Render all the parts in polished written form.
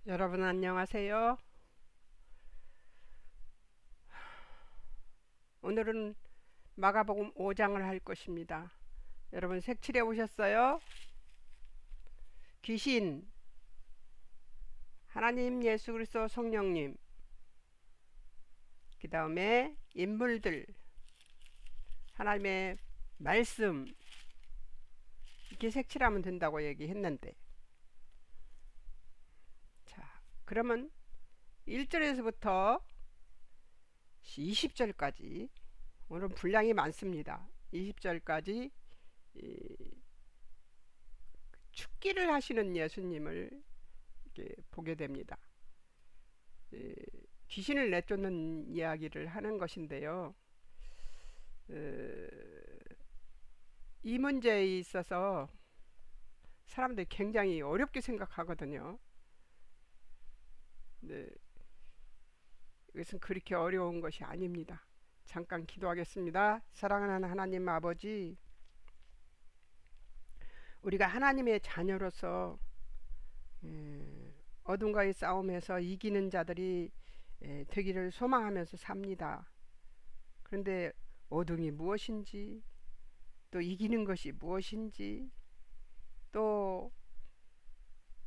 여러분 안녕하세요. 오늘은 마가복음 5장을 할 것입니다. 여러분 색칠해 오셨어요? 귀신, 하나님, 예수 그리스도, 성령님, 그 다음에 인물들, 하나님의 말씀, 이렇게 색칠하면 된다고 얘기했는데, 자, 그러면 1절에서부터 20절까지, 오늘 분량이 많습니다. 20절까지 축기를 하시는 예수님을 보게 됩니다. 귀신을 내쫓는 이야기를 하는 것인데요. 이 문제에 있어서 사람들이 굉장히 어렵게 생각하거든요. 네, 이것은 그렇게 어려운 것이 아닙니다. 잠깐 기도하겠습니다. 사랑하는 하나님 아버지, 우리가 하나님의 자녀로서 어둠과의 싸움에서 이기는 자들이 되기를 소망하면서 삽니다. 그런데 어둠이 무엇인지, 또 이기는 것이 무엇인지, 또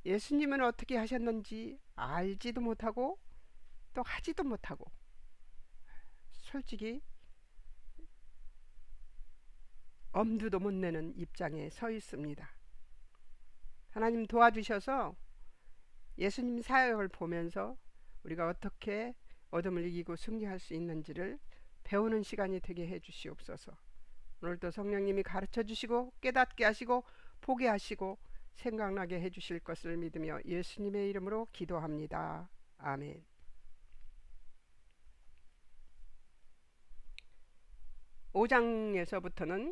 예수님은 어떻게 하셨는지 알지도 못하고 또 하지도 못하고, 솔직히 엄두도 못 내는 입장에 서 있습니다. 하나님 도와주셔서 예수님 사역을 보면서 우리가 어떻게 어둠을 이기고 승리할 수 있는지를 배우는 시간이 되게 해주시옵소서. 오늘도 성령님이 가르쳐 주시고 깨닫게 하시고 보게 하시고 생각나게 해주실 것을 믿으며 예수님의 이름으로 기도합니다. 아멘. 5장에서부터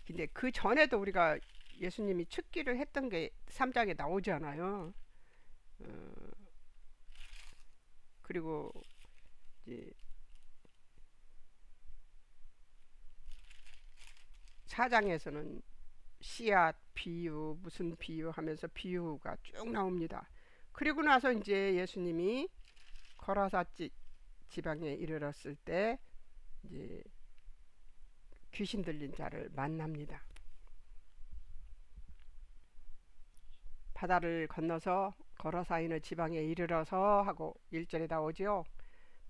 근데 그 전에도 우리가 예수님이 축기를 했던 게 3장에 나오잖아요. 그리고 이제 4장에서는 씨앗 비유 무슨 비유 하면서 비유가 쭉 나옵니다. 그리고 나서 이제 예수님이 거라사 지방에 이르렀을 때 이제 귀신 들린 자를 만납니다. 바다를 건너서 거라사 있는 지방에 이르러서 하고 1절에 나오죠.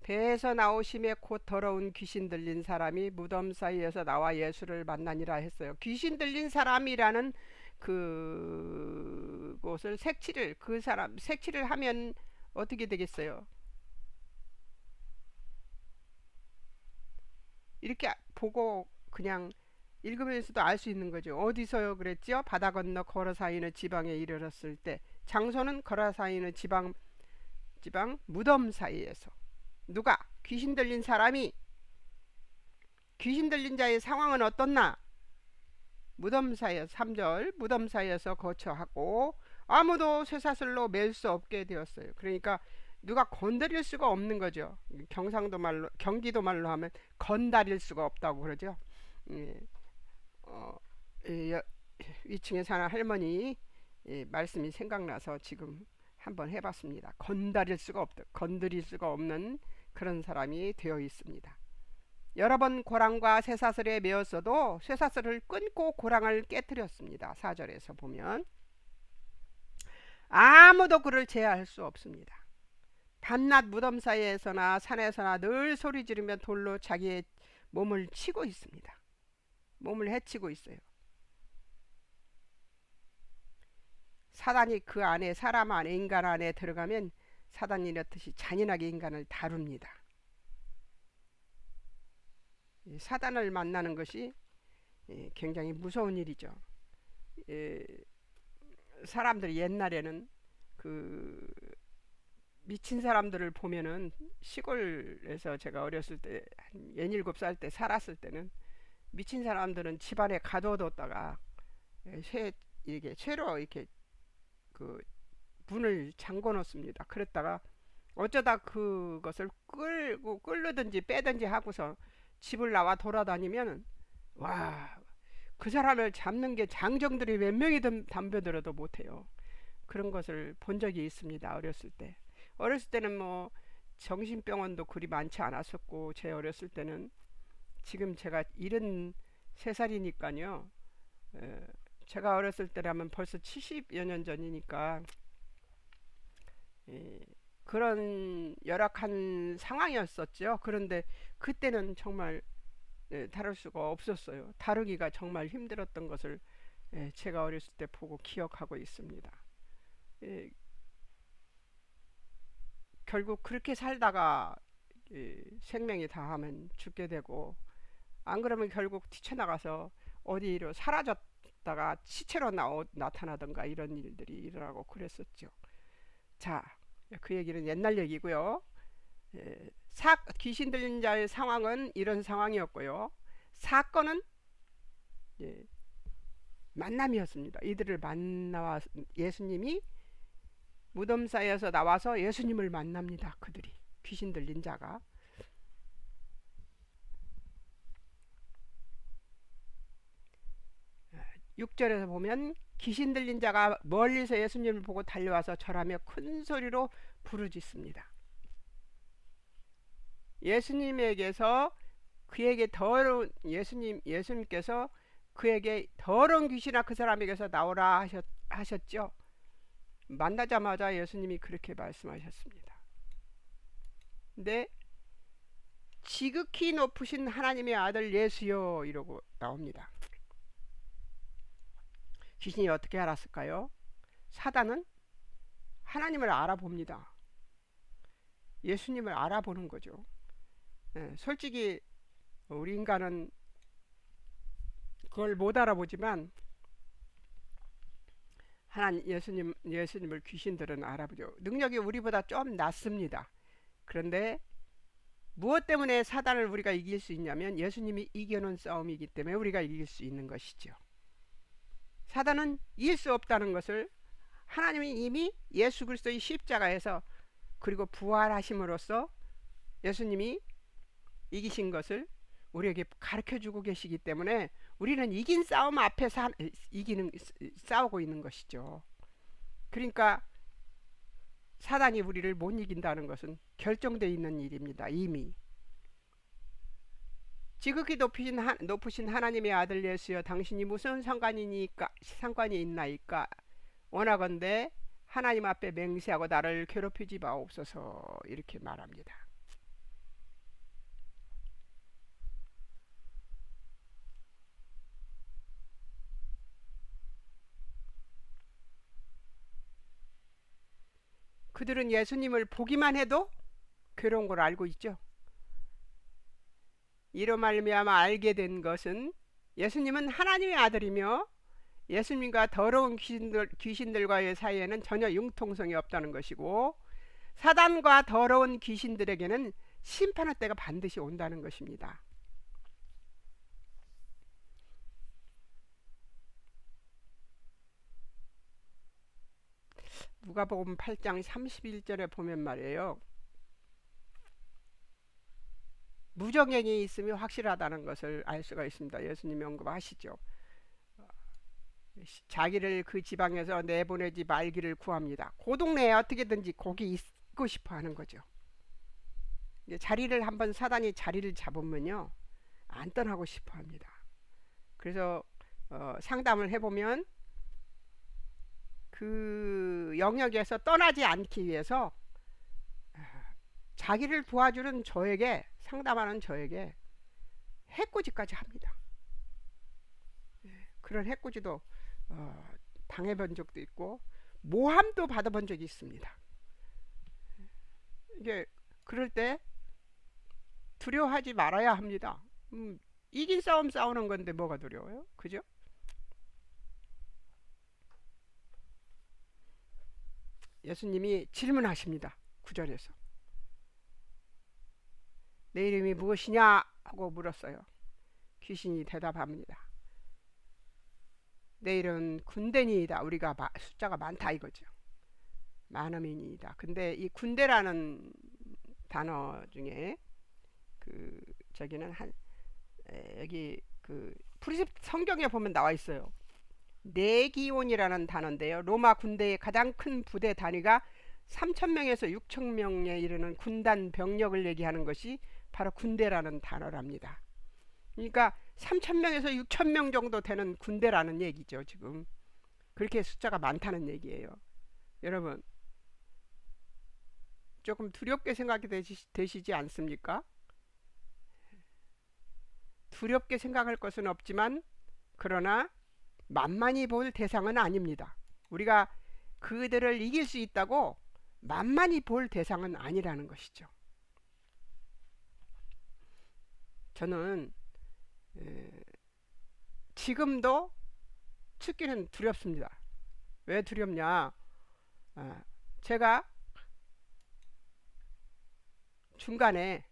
배에서 나오심에 곧 더러운 귀신 들린 사람이 무덤 사이에서 나와 예수를 만나니라 했어요. 귀신 들린 사람이라는 그곳을 색칠을 하면 어떻게 되겠어요? 이렇게 보고 그냥 읽으면서도 알 수 있는 거죠. 어디서요 그랬죠? 바다 건너 거라사이는 지방에 이르렀을 때, 장소는 거라사이는 지방 무덤 사이에서. 누가? 귀신 들린 사람이. 귀신 들린 자의 상황은 어떻나? 무덤 사이에서, 3절 무덤 사이에서 거처하고 아무도 쇠사슬로 맬 수 없게 되었어요. 그러니까 누가 건드릴 수가 없는 거죠. 경기도 말로 하면 건드릴 수가 없다고 그러죠. 예, 어, 예, 위층에 사는 할머니 말씀이 생각나서 지금 한번 해봤습니다. 건드릴 수가 없는 그런 사람이 되어 있습니다. 여러 번 고랑과 쇠사슬에 매었어도 쇠사슬을 끊고 고랑을 깨뜨렸습니다. 4절에서 보면 아무도 그를 제어할 수 없습니다. 밤낮 무덤 사이에서나 산에서나 늘 소리 지르며 돌로 자기의 몸을 치고 있습니다. 몸을 해치고 있어요. 사단이 그 안에, 사람 안에, 인간 안에 들어가면 사단이 이렇듯이 잔인하게 인간을 다룹니다. 사단을 만나는 것이 굉장히 무서운 일이죠. 사람들이 옛날에는 그 미친 사람들을 보면은, 시골에서 제가 어렸을 때 한 17살 때 살았을 때는 미친 사람들은 집안에 가둬뒀다가 이게 쇠로 이렇게 그 문을 잠궈 놓습니다. 그랬다가 어쩌다 그것을 끌든지 빼든지 하고서 집을 나와 돌아다니면, 와, 그 사람을 잡는 게 장정들이 몇 명이 덤벼들어도 못해요. 그런 것을 본 적이 있습니다. 어렸을 때. 어렸을 때는 뭐 정신병원도 그리 많지 않았었고 제 어렸을 때는 지금 제가 73살이니까요. 제가 어렸을 때라면 벌써 70여 년 전이니까 예, 그런 열악한 상황이었었죠. 그런데 그때는 정말 다룰 수가 없었어요. 다루기가 정말 힘들었던 것을 제가 어렸을 때 보고 기억하고 있습니다. 예, 결국 그렇게 살다가 생명이 다하면 죽게 되고 안 그러면 결국 뛰쳐나가서 어디로 사라졌다가 시체로 나타나던가 이런 일들이 일어나고 그랬었죠. 자, 그 얘기는 옛날 얘기고요. 귀신 들린 자의 상황은 이런 상황이었고요. 사건은 예, 만남이었습니다. 이들을 만나와 예수님이 무덤 사이에서 나와서 예수님을 만납니다. 그들이 귀신 들린 자가 6절에서 보면 귀신 들린 자가 멀리서 예수님을 보고 달려와서 절하며 큰 소리로 부르짖습니다. 예수님에게서 그에게 더러운 예수님께서 그에게 더러운 귀신아 그 사람에게서 나오라 하셨죠. 만나자마자 예수님이 그렇게 말씀하셨습니다. 근데 지극히 높으신 하나님의 아들 예수여 이러고 나옵니다. 귀신이 어떻게 알았을까요? 사단은 하나님을 알아봅니다. 예수님을 알아보는 거죠. 솔직히 우리 인간은 그걸 못 알아보지만 하나님 예수님을 귀신들은 알아보죠. 능력이 우리보다 좀 낮습니다. 그런데 무엇 때문에 사단을 우리가 이길 수 있냐면 예수님이 이겨놓은 싸움이기 때문에 우리가 이길 수 있는 것이죠. 사단은 이길 수 없다는 것을 하나님이 이미 예수 그리스도의 십자가에서 그리고 부활하심으로써 예수님이 이기신 것을 우리에게 가르쳐주고 계시기 때문에 우리는 이긴 싸움 앞에 싸우고 있는 것이죠. 그러니까 사단이 우리를 못 이긴다는 것은 결정되어 있는 일입니다. 이미 지극히 높으신 하나님의 아들 예수여 당신이 무슨 상관이 있나이까 원하건대 하나님 앞에 맹세하고 나를 괴롭히지 마옵소서 이렇게 말합니다. 그들은 예수님을 보기만 해도 괴로운 걸 알고 있죠. 이로 말미암아 알게 된 것은 예수님은 하나님의 아들이며 예수님과 더러운 귀신들과의 사이에는 전혀 융통성이 없다는 것이고 사단과 더러운 귀신들에게는 심판의 때가 반드시 온다는 것입니다. 누가복음 8장 31절에 보면 말이에요. 무정행이 있으면 확실하다는 것을 알 수가 있습니다. 예수님이 언급하시죠. 자기를 그 지방에서 내보내지 말기를 구합니다. 그 동네에 어떻게든지 거기 있고 싶어 하는 거죠. 자리를 한번 사단이 자리를 잡으면요 안 떠나고 싶어 합니다. 그래서 상담을 해보면 그 영역에서 떠나지 않기 위해서 자기를 도와주는 저에게 상담하는 저에게 해코지까지 합니다. 그런 해코지도 당해본 적도 있고 모함도 받아본 적이 있습니다. 이게 그럴 때 두려워하지 말아야 합니다. 이긴 싸움 싸우는 건데 뭐가 두려워요? 그죠? 예수님이 질문하십니다. 9절에서 내 이름이 무엇이냐 하고 물었어요. 귀신이 대답합니다. 내 이름은 군대니이다. 우리가 숫자가 많다 이거죠. 많음이니이다. 근데 이 군대라는 단어 중에 그 저기는 여기 그 프리셉트 성경에 보면 나와 있어요. 레기온이라는 단어인데요. 로마 군대의 가장 큰 부대 단위가 3,000명에서 6,000명에 이르는 군단 병력을 얘기하는 것이 바로 군대라는 단어랍니다. 그러니까 3,000명에서 6,000명 정도 되는 군대라는 얘기죠. 지금 그렇게 숫자가 많다는 얘기예요. 여러분 조금 두렵게 생각이 되시지 않습니까? 두렵게 생각할 것은 없지만 그러나 만만히 볼 대상은 아닙니다. 우리가 그들을 이길 수 있다고 만만히 볼 대상은 아니라는 것이죠. 저는 지금도 죽기는 두렵습니다. 왜 두렵냐? 제가 중간에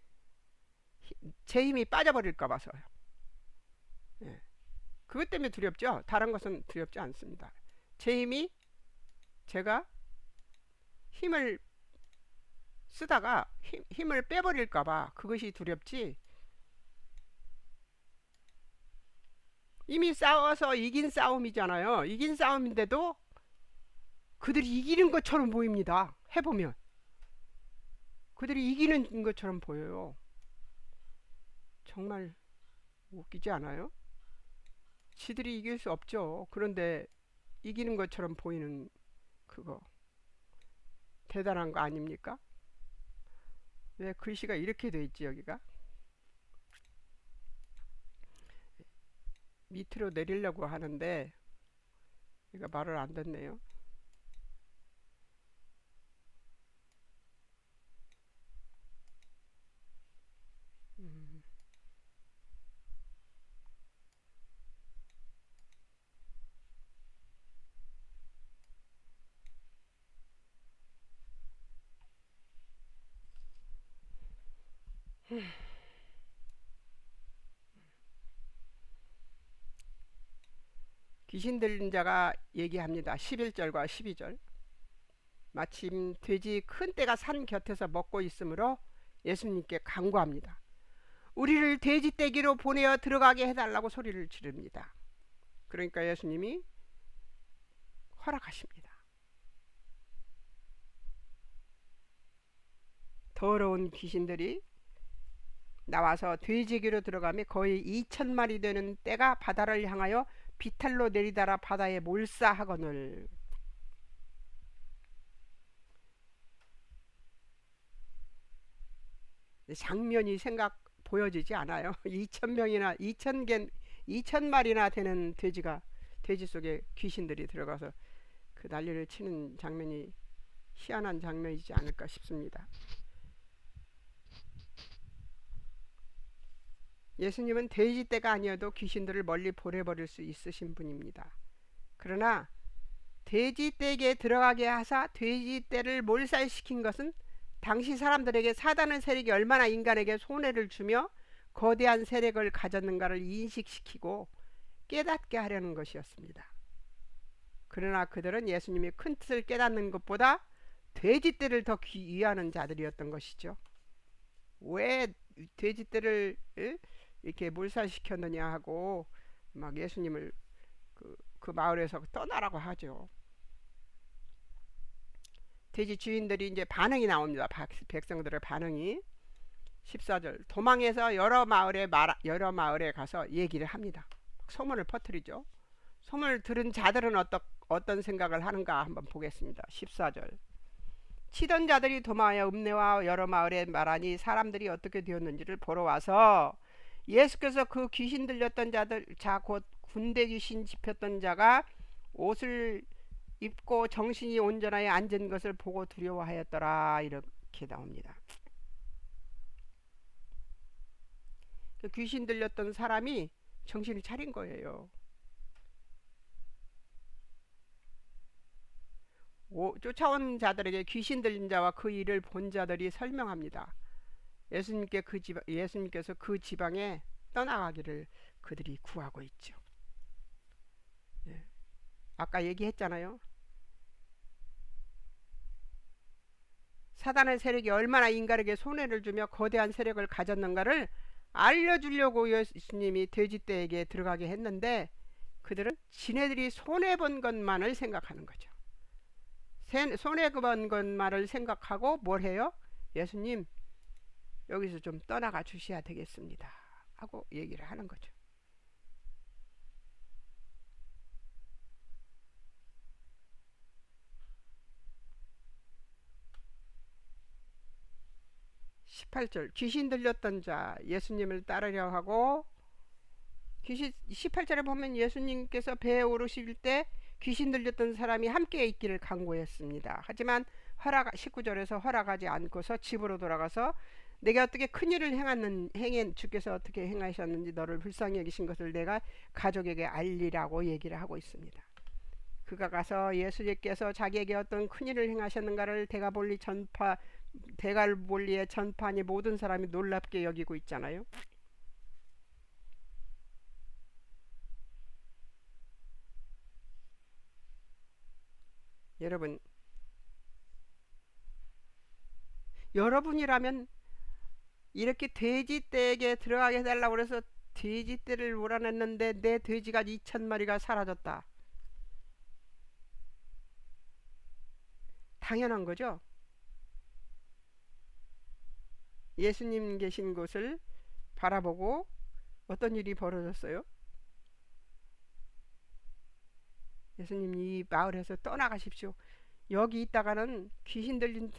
제 힘이 빠져버릴까 봐서요. 예. 그것 때문에 두렵죠. 다른 것은 두렵지 않습니다. 제 힘이 제가 힘을 쓰다가 힘을 빼버릴까 봐 그것이 두렵지. 이미 싸워서 이긴 싸움이잖아요. 이긴 싸움인데도 그들이 이기는 것처럼 보입니다. 해보면 그들이 이기는 것처럼 보여요. 정말 웃기지 않아요? 지들이 이길 수 없죠. 그런데 이기는 것처럼 보이는 그거 대단한 거 아닙니까? 왜 글씨가 이렇게 돼 있지 여기가? 밑으로 내리려고 하는데 얘가 말을 안 듣네요. 귀신 들린 자가 얘기합니다. 11절과 12절. 마침 돼지 큰 떼가 산 곁에서 먹고 있으므로 예수님께 간구합니다. 우리를 돼지 떼기로 보내어 들어가게 해달라고 소리를 지릅니다. 그러니까 예수님이 허락하십니다. 더러운 귀신들이 나와서 돼지기로 들어가며 거의 2,000마리 되는 떼가 바다를 향하여 비탈로 내리달아 바다에 몰사하거늘. 장면이 보여지지 않아요. 2,000명이나 2,000마리나 되는 돼지 속에 귀신들이 들어가서 그 난리를 치는 장면이 희한한 장면이지 않을까 싶습니다. 예수님은 돼지떼가 아니어도 귀신들을 멀리 보내버릴 수 있으신 분입니다. 그러나 돼지떼에게 들어가게 하사 돼지떼를 몰살시킨 것은 당시 사람들에게 사단의 세력이 얼마나 인간에게 손해를 주며 거대한 세력을 가졌는가를 인식시키고 깨닫게 하려는 것이었습니다. 그러나 그들은 예수님이 큰 뜻을 깨닫는 것보다 돼지떼를 더 귀하는 자들이었던 것이죠. 왜 돼지떼를 이렇게 몰살시켰느냐 하고 막 예수님을 그 마을에서 떠나라고 하죠. 돼지 주인들이 이제 반응이 나옵니다. 백성들의 반응이 14절 도망해서 여러 마을에 가서 얘기를 합니다. 소문을 퍼뜨리죠. 소문을 들은 자들은 어떤 생각을 하는가 한번 보겠습니다. 14절 치던 자들이 도망하여 읍내와 여러 마을에 말하니 사람들이 어떻게 되었는지를 보러 와서 예수께서 그 귀신 들렸던 자들 곧 군대 귀신 집혔던 자가 옷을 입고 정신이 온전하여 앉은 것을 보고 두려워하였더라 이렇게 나옵니다. 그 귀신 들렸던 사람이 정신을 차린 거예요. 쫓아온 자들에게 귀신 들린 자와 그 일을 본 자들이 설명합니다. 예수님께서 그 지방에 떠나가기를 그들이 구하고 있죠. 예. 아까 얘기했잖아요. 사단의 세력이 얼마나 인간에게 손해를 주며 거대한 세력을 가졌는가를 알려주려고 예수님이 돼지떼에게 들어가게 했는데 그들은 지네들이 손해본 것만을 생각하는 거죠. 손해본 것만을 생각하고 뭘 해요? 예수님, 여기서 좀 떠나가 주셔야 되겠습니다 하고 얘기를 하는 거죠. 18절 귀신 들렸던 자 예수님을 따르려 하고 18절에 보면 예수님께서 배에 오르실 때 귀신 들렸던 사람이 함께 있기를 간구했습니다. 하지만 19절에서 허락하지 않고서 집으로 돌아가서 내가 어떻게 큰일을 주께서 어떻게 행하셨는지 너를 불쌍히 여기신 것을 내가 가족에게 알리라고 얘기를 하고 있습니다. 그가 가서 예수님께서 자기에게 어떤 큰일을 행하셨는가를 대갈볼리에 전파하니 모든 사람이 놀랍게 여기고 있잖아요. 여러분이라면 이렇게 돼지떼에게 들어가게 해달라고 그래서 돼지떼를 몰아냈는데 내 돼지가 2,000마리가 사라졌다. 당연한 거죠. 예수님 계신 곳을 바라보고 어떤 일이 벌어졌어요? 예수님 이 마을에서 떠나가십시오. 여기 있다가는 귀신 들린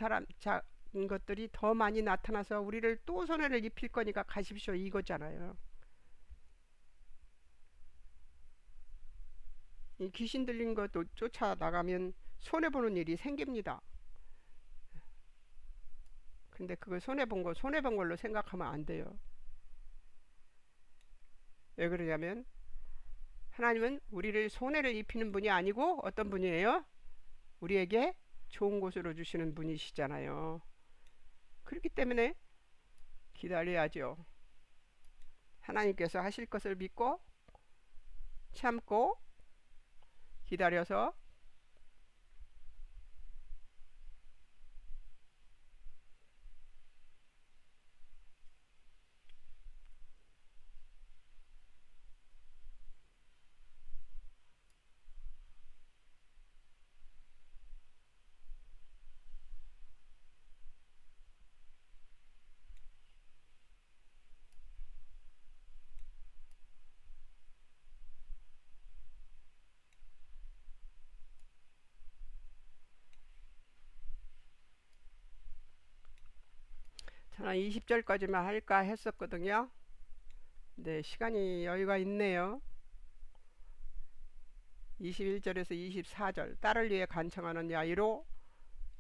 것들이 더 많이 나타나서 우리를 또 손해를 입힐 거니까 가십시오 이거잖아요. 이 귀신 들린 것도 쫓아나가면 손해보는 일이 생깁니다. 근데 그걸 손해본 걸로 생각하면 안 돼요. 왜 그러냐면 하나님은 우리를 손해를 입히는 분이 아니고 어떤 분이에요? 우리에게 좋은 곳으로 주시는 분이시잖아요. 그렇기 때문에 기다려야죠. 하나님께서 하실 것을 믿고 참고 기다려서 저는 20절까지만 할까 했었거든요. 네, 시간이 여유가 있네요. 21절에서 24절 딸을 위해 간청하는 야이로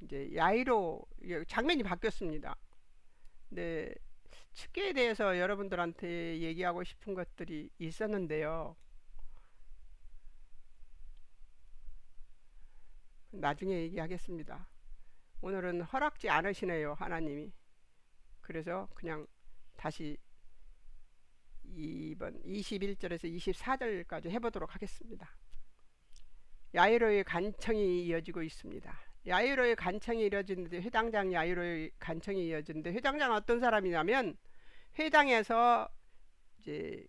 이제 야이로 장면이 바뀌었습니다. 네, 축계에 대해서 여러분들한테 얘기하고 싶은 것들이 있었는데요. 나중에 얘기하겠습니다. 오늘은 허락지 않으시네요, 하나님이. 그래서 그냥 다시 이번 21절에서 24절까지 해보도록 하겠습니다. 야이로의 간청이 이어지고 있습니다. 야이로의 간청이 이어지는데 회당장 야이로의 간청이 이어지는데 회당장은 어떤 사람이냐면 회당에서 이제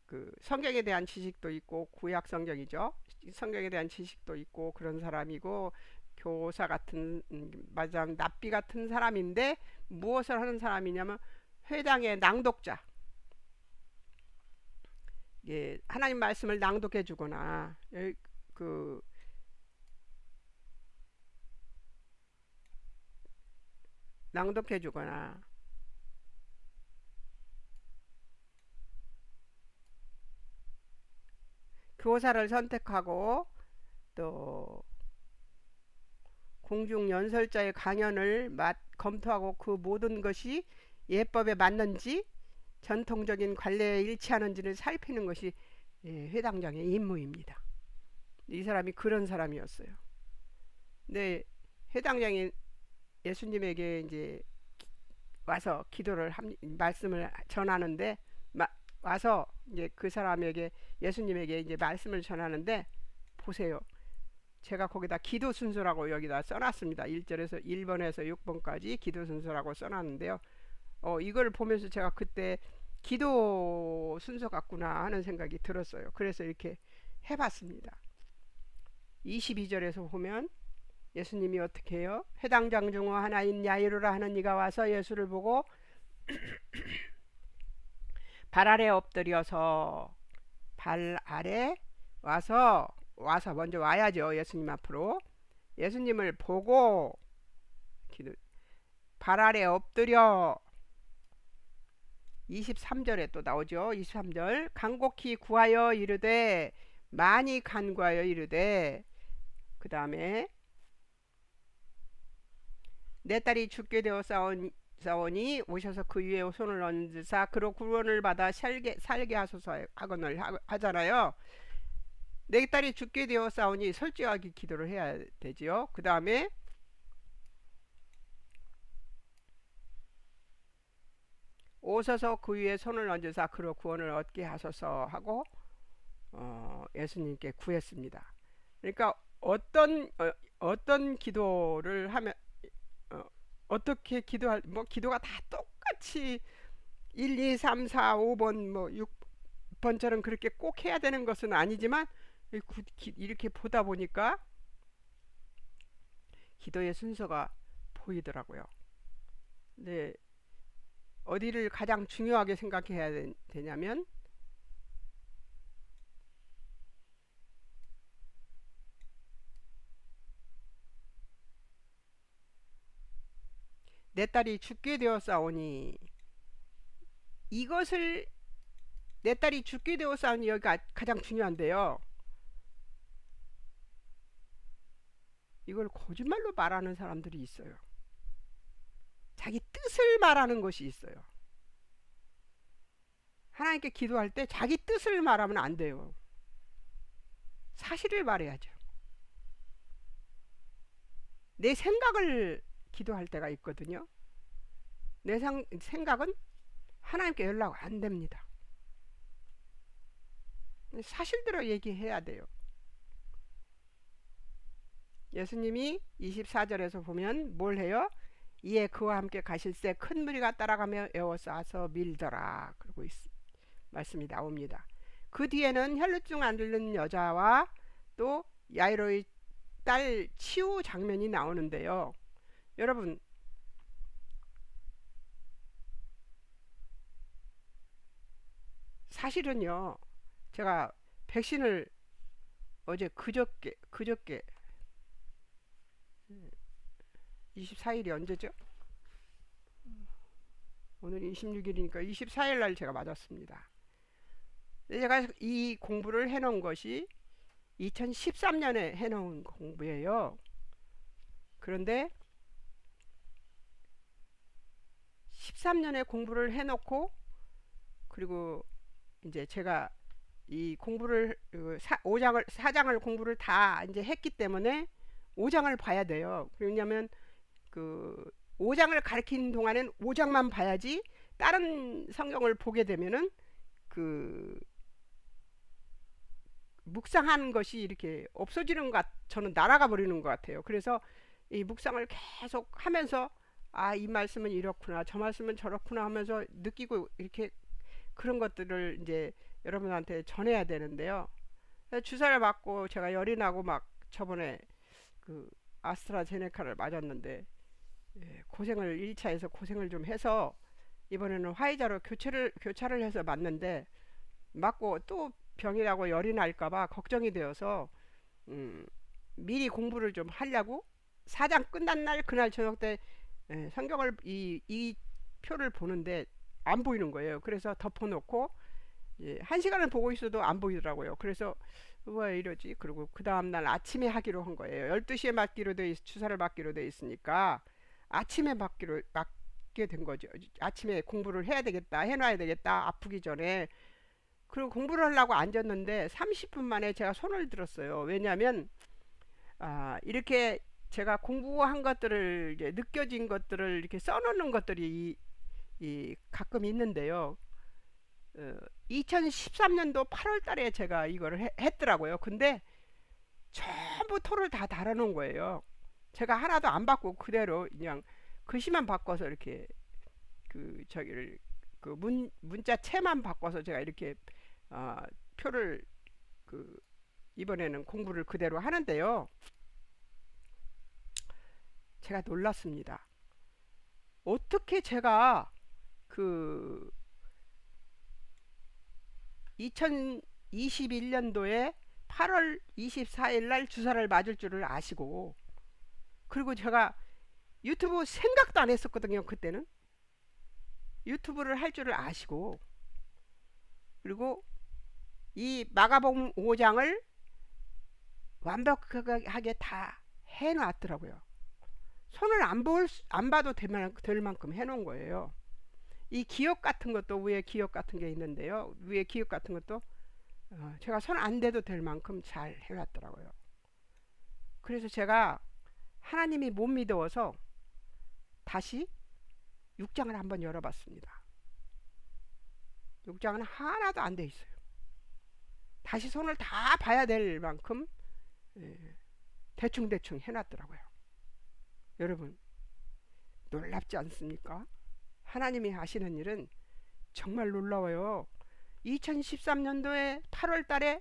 그 성경에 대한 지식도 있고 구약 성경이죠. 성경에 대한 지식도 있고 그런 사람이고 교사 같은 마장 납비 같은 사람인데 무엇을 하는 사람이냐면 회당의 낭독자. 예, 하나님 말씀을 낭독해 주거나 그 낭독해 주거나 교사를 선택하고 또 공중 연설자의 강연을 검토하고 그 모든 것이 예법에 맞는지 전통적인 관례에 일치하는지를 살피는 것이 회당장의 임무입니다. 이 사람이 그런 사람이었어요. 근데 회당장이 예수님에게 이제 와서 말씀을 전하는데 와서 이제 그 사람에게 예수님에게 이제 말씀을 전하는데 보세요. 제가 거기다 기도 순서라고 여기다 써놨습니다. 1절에서 1번에서 6번까지 기도 순서라고 써놨는데요. 이걸 보면서 제가 그때 기도 순서 같구나 하는 생각이 들었어요. 그래서 이렇게 해봤습니다. 22절에서 보면 예수님이 어떻게 해요? 해당 장 중 하나인 야이로라 하는 이가 와서 예수를 보고 발 아래 엎드려서 발 아래 와서 먼저 와야죠. 예수님 앞으로 예수님을 보고 기도, 발 아래 엎드려 23절에 또 나오죠. 23절 간곡히 구하여 이르되 많이 간구하여 이르되 그 다음에 내 딸이 죽게 되어 싸우니 오셔서 그 위에 손을 얹으사 그로 구원을 받아 살게 하소서 하거늘 하잖아요. 내 딸이 죽게 되어 싸우니 솔직하게 기도를 해야 되지요. 그 다음에 오셔서 그 위에 손을 얹으사 그로 구원을 얻게 하소서 하고 예수님께 구했습니다. 그러니까 어떤 기도를 하면 어떻게 기도할 뭐 기도가 다 똑같이 1, 2, 3, 4, 5번 뭐 6번처럼 그렇게 꼭 해야 되는 것은 아니지만 이렇게 보다 보니까 기도의 순서가 보이더라고요. 네, 어디를 가장 중요하게 생각해야 되냐면 내 딸이 죽게 되었사오니 이것을 내 딸이 죽게 되었사오니 여기가 가장 중요한데요. 이걸 거짓말로 말하는 사람들이 있어요. 자기 뜻을 말하는 것이 있어요. 하나님께 기도할 때 자기 뜻을 말하면 안 돼요. 사실을 말해야죠. 내 생각을 기도할 때가 있거든요. 내 생각은 하나님께 연락 안 됩니다. 사실대로 얘기해야 돼요. 예수님이 24절에서 보면 뭘 해요? 이에 그와 함께 가실새 큰 무리가 따라가며 에워싸서 밀더라. 그러고 말씀이 나옵니다. 그 뒤에는 혈루증 앓는 여자와 또 야이로의 딸 치유 장면이 나오는데요. 여러분, 사실은요, 제가 백신을 어제 그저께 24일이 언제죠? 오늘 26일이니까 24일 날 제가 맞았습니다. 제가 이 공부를 해놓은 것이 2013년에 해놓은 공부예요. 그런데 13년에 공부를 해놓고 그리고 이제 제가 이 공부를 4장을 공부를 다 이제 했기 때문에 5장을 봐야 돼요. 왜냐면 그 5장을 가르치는 동안엔 5장만 봐야지 다른 성경을 보게 되면은 그 묵상하는 것이 이렇게 없어지는 것 저는 날아가 버리는 것 같아요. 그래서 이 묵상을 계속 하면서 이 말씀은 이렇구나 저 말씀은 저렇구나 하면서 느끼고 이렇게 그런 것들을 이제 여러분한테 전해야 되는데요. 주사를 맞고 제가 열이 나고 막 저번에 그 아스트라제네카를 맞았는데 고생을 1차에서 고생을 좀 해서 이번에는 화이자로 교차를 해서 맞는데 맞고 또 병이라고 열이 날까봐 걱정이 되어서 미리 공부를 좀 하려고 4장 끝난 날 그날 저녁 때 성경을 이 표를 보는데 안 보이는 거예요. 그래서 덮어놓고 1시간을 보고 있어도 안 보이더라고요. 그래서 왜 이러지? 그리고 그 다음날 아침에 하기로 한 거예요. 12시에 주사를 맞기로 돼 있으니까 아침에 맞게 된 거죠. 아침에 공부를 해야 되겠다, 해놔야 되겠다, 아프기 전에. 그리고 공부를 하려고 앉았는데 30분 만에 제가 손을 들었어요. 왜냐하면 이렇게 제가 공부한 것들을 이제 느껴진 것들을 이렇게 써놓는 것들이 가끔 있는데요. 2013년도 8월 달에 제가 이거를 했더라고요. 근데 전부 토를 다 달아놓은 거예요. 제가 하나도 안 바꾸고 그대로 그냥 글씨만 바꿔서 이렇게 그 저기를 문자체만 바꿔서 제가 이렇게 표를 그 이번에는 공부를 그대로 하는데요. 제가 놀랐습니다. 어떻게 제가 그 2021년도에 8월 24일 날 주사를 맞을 줄을 아시고, 그리고 제가 유튜브 생각도 안 했었거든요. 그때는 유튜브를 할 줄을 아시고, 그리고 이 마가복음 5장을 완벽하게 다 해놨더라고요. 손을 안 봐도 될 만큼 해놓은 거예요. 이 기억 같은 것도, 위에 기억 같은 게 있는데요. 위에 기억 같은 것도 제가 손 안 대도 될 만큼 잘 해놨더라고요. 그래서 제가 하나님이 못 믿어서 다시 6장을 한번 열어봤습니다. 6장은 하나도 안 돼 있어요. 다시 손을 다 봐야 될 만큼 대충대충 해놨더라고요. 여러분, 놀랍지 않습니까? 하나님이 하시는 일은 정말 놀라워요. 2013년도에 8월 달에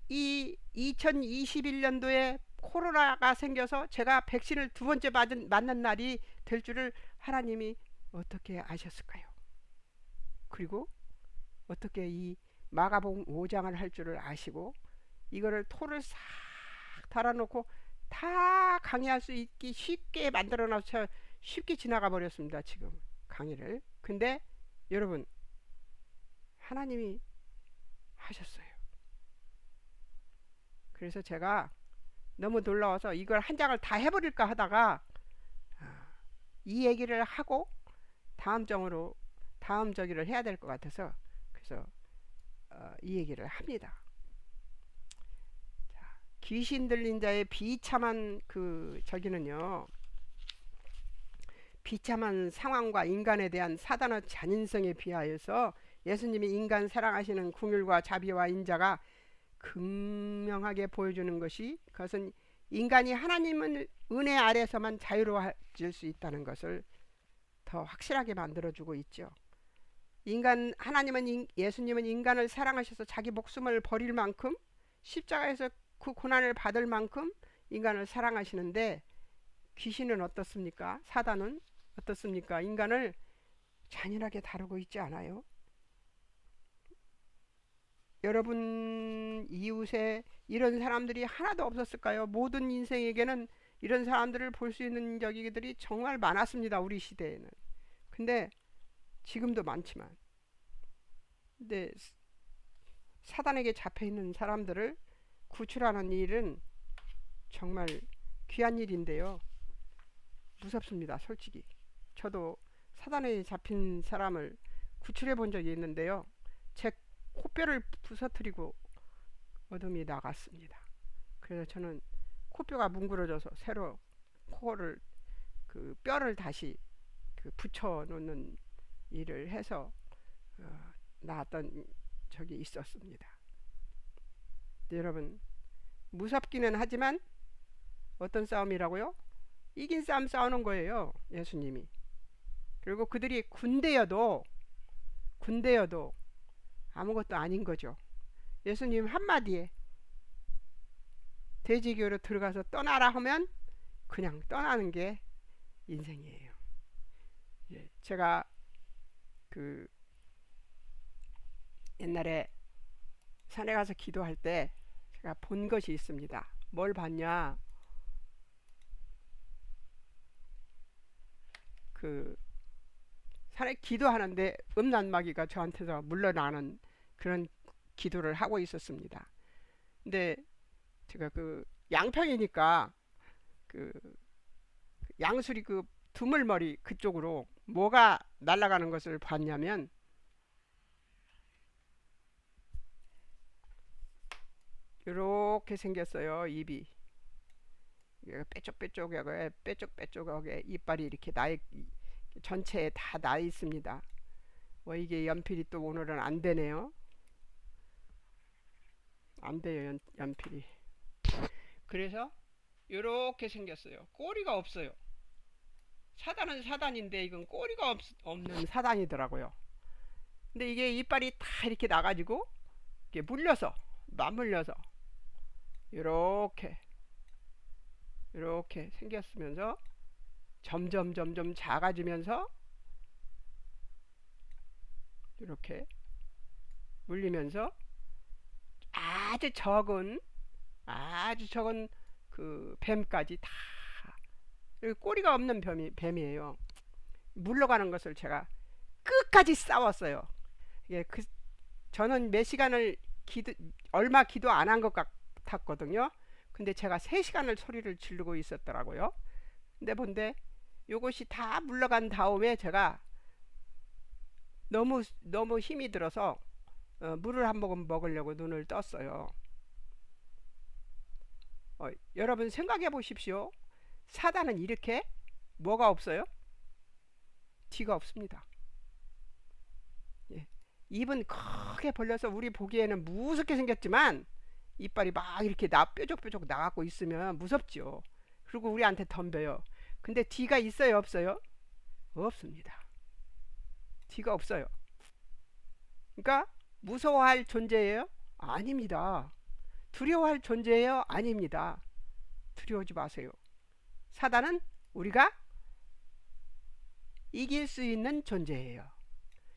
이 2021년도에 코로나가 생겨서 제가 백신을 두 번째 맞는 날이 될 줄을 하나님이 어떻게 아셨을까요? 그리고 어떻게 이 마가복음 5장을 할 줄을 아시고 이거를 토를 싹 달아놓고 다 강의할 수 있기 쉽게 만들어놔서 쉽게 지나가 버렸습니다. 지금 강의를. 근데 여러분, 하나님이 하셨어요. 그래서 제가 너무 놀라워서 이걸 한 장을 다 해버릴까 하다가 이 얘기를 하고 다음 저기를 해야 될 것 같아서, 그래서 이 얘기를 합니다. 자, 귀신 들린 자의 비참한 저기는요, 비참한 상황과 인간에 대한 사단의 잔인성에 비하여서 예수님이 인간 사랑하시는 긍휼과 자비와 인자가 극명하게 보여주는 것이, 그것은 인간이 하나님의 은혜 아래서만 자유로워질 수 있다는 것을 더 확실하게 만들어주고 있죠. 예수님은 인간을 사랑하셔서 자기 목숨을 버릴 만큼, 십자가에서 그 고난을 받을 만큼 인간을 사랑하시는데, 귀신은 어떻습니까? 사단은 어떻습니까? 인간을 잔인하게 다루고 있지 않아요? 여러분 이웃에 이런 사람들이 하나도 없었을까요? 모든 인생에게는 이런 사람들을 볼 수 있는 저기들이 정말 많았습니다. 우리 시대에는. 근데 지금도 많지만, 근데 사단에게 잡혀있는 사람들을 구출하는 일은 정말 귀한 일인데요. 무섭습니다. 솔직히 저도 사단에 잡힌 사람을 구출해 본 적이 있는데요. 제 코뼈를 부서뜨리고 어둠이 나갔습니다. 그래서 저는 코뼈가 뭉그러져서 새로 코를 뼈를 다시 붙여 놓는 일을 해서 나았던 적이 있었습니다. 여러분, 무섭기는 하지만 어떤 싸움이라고요? 이긴 싸움 싸우는 거예요. 예수님이. 그리고 그들이 군대여도 아무것도 아닌 거죠. 예수님 한마디에 돼지교로 들어가서 떠나라 하면 그냥 떠나는 게 인생이에요. 제가 옛날에 산에 가서 기도할 때 제가 본 것이 있습니다. 뭘 봤냐? 산에 기도하는데 음란마귀가 저한테서 물러나는 그런 기도를 하고 있었습니다. 근데 제가 양평이니까 양수리 두물머리 그쪽으로 뭐가 날아가는 것을 봤냐면, 이렇게 생겼어요. 입이 빼쪽빼쪽하게 이빨이 이렇게 전체에 다 나 있습니다. 이게 연필이 또 오늘은 안 되네요. 안 돼요, 연필이. 그래서 이렇게 생겼어요. 꼬리가 없어요. 사단은 사단인데 이건 꼬리가 없는 사단이더라고요. 근데 이게 이빨이 다 이렇게 나가지고 이게 물려서 맞물려서 이렇게 생겼으면서 점점 작아지면서 이렇게 물리면서 아주 적은 그 뱀까지 다 꼬리가 없는 뱀이에요. 물러가는 것을 제가 끝까지 싸웠어요. 예, 저는 몇 시간을 얼마 기도 안 한 것 같았거든요. 근데 제가 3시간을 소리를 지르고 있었더라고요. 근데 본데 요것이 다 물러간 다음에 제가 너무 힘이 들어서 물을 한 모금 먹으려고 눈을 떴어요. 여러분 생각해 보십시오. 사단은 이렇게 뭐가 없어요? 뒤가 없습니다. 예. 입은 크게 벌려서 우리 보기에는 무섭게 생겼지만 이빨이 막 이렇게 뾰족뾰족 나갖고 있으면 무섭죠. 그리고 우리한테 덤벼요. 근데 뒤가 있어요, 없어요? 없습니다. 뒤가 없어요. 그러니까 무서워할 존재예요? 아닙니다. 두려워할 존재예요? 아닙니다. 두려워하지 마세요. 사단은 우리가 이길 수 있는 존재예요.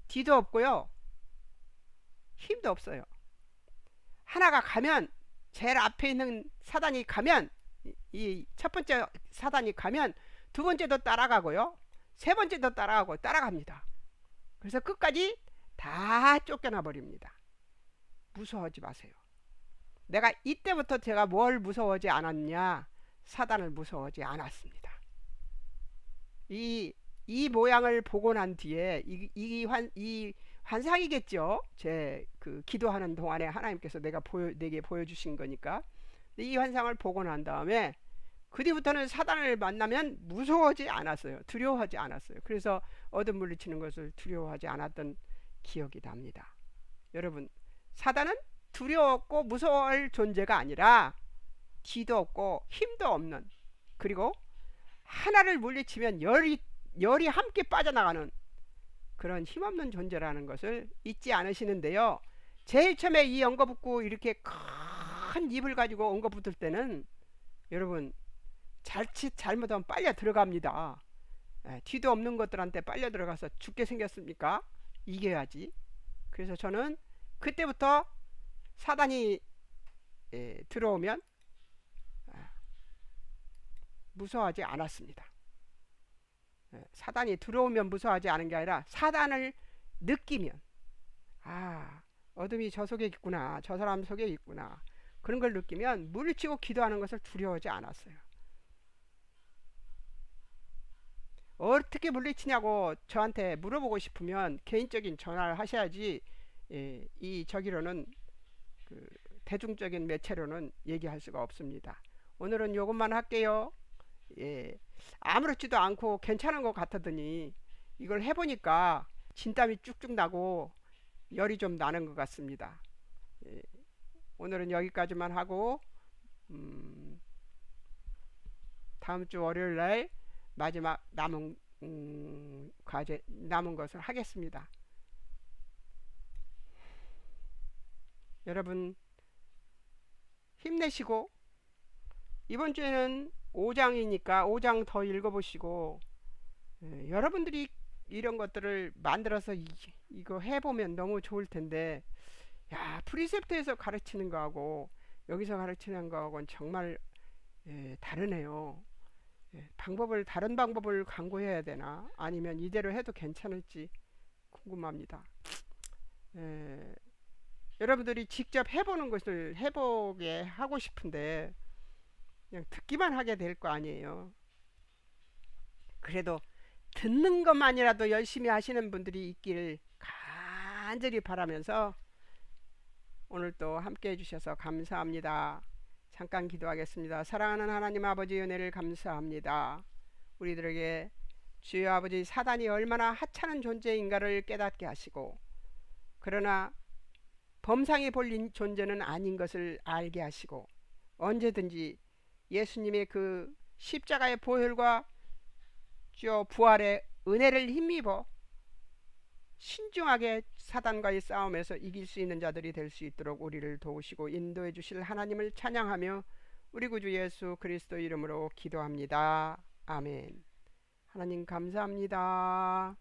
뒤도 없고요. 힘도 없어요. 하나가 가면, 제일 앞에 있는 사단이 가면, 이 첫 번째 사단이 가면 두 번째도 따라가고요. 세 번째도 따라갑니다. 그래서 끝까지 다 쫓겨나 버립니다. 무서워하지 마세요. 내가 이때부터 제가 뭘 무서워하지 않았냐? 사단을 무서워하지 않았습니다. 이 모양을 보고 난 뒤에 이 환상이겠죠. 제 그 기도하는 동안에 하나님께서 내게 보여주신 거니까. 이 환상을 보고 난 다음에 그 뒤부터는 사단을 만나면 무서워하지 않았어요. 두려워하지 않았어요. 그래서 얻음 물리치는 것을 두려워하지 않았던 기억이 납니다. 여러분, 사단은 두려웠고 무서워할 존재가 아니라 뒤도 없고 힘도 없는, 그리고 하나를 물리치면 열이 함께 빠져나가는 그런 힘없는 존재라는 것을 잊지 않으시는데요. 제일 처음에 이 엉거붙고 이렇게 큰 입을 가지고 엉거붙을 때는 여러분 잘못하면 빨려 들어갑니다. 뒤도 없는 것들한테 빨려 들어가서 죽게 생겼습니까? 이겨야지. 그래서 저는 그때부터 사단이 들어오면 무서워하지 않았습니다. 사단이 들어오면 무서워하지 않은 게 아니라 사단을 느끼면, 어둠이 저 속에 있구나, 저 사람 속에 있구나, 그런 걸 느끼면 물리치고 기도하는 것을 두려워하지 않았어요. 어떻게 물리치냐고 저한테 물어보고 싶으면 개인적인 전화를 하셔야지, 저기로는 그 대중적인 매체로는 얘기할 수가 없습니다. 오늘은 요것만 할게요. 아무렇지도 않고 괜찮은 것 같았더니 이걸 해보니까 진땀이 쭉쭉 나고 열이 좀 나는 것 같습니다. 오늘은 여기까지만 하고 다음 주 월요일 날 마지막 남은 과제, 남은 것을 하겠습니다. 여러분 힘내시고, 이번 주에는 5장이니까 5장 더 읽어보시고, 여러분들이 이런 것들을 만들어서 이거 해보면 너무 좋을 텐데, 야, 프리셉트에서 가르치는 거하고 여기서 가르치는 거하고는 정말 다르네요. 다른 방법을 강구해야 되나, 아니면 이대로 해도 괜찮을지 궁금합니다. 여러분들이 직접 해보는 것을 해보게 하고 싶은데 그냥 듣기만 하게 될 거 아니에요. 그래도 듣는 것만이라도 열심히 하시는 분들이 있길 간절히 바라면서 오늘 또 함께 해주셔서 감사합니다. 잠깐 기도하겠습니다. 사랑하는 하나님 아버지, 은혜를 감사합니다. 우리들에게 주여 아버지, 사단이 얼마나 하찮은 존재인가를 깨닫게 하시고, 그러나 범상이 볼린 존재는 아닌 것을 알게 하시고, 언제든지 예수님의 그 십자가의 보혈과 주여 부활의 은혜를 힘입어 신중하게 사단과의 싸움에서 이길 수 있는 자들이 될 수 있도록 우리를 도우시고 인도해 주실 하나님을 찬양하며 우리 구주 예수 그리스도 이름으로 기도합니다. 아멘. 하나님 감사합니다.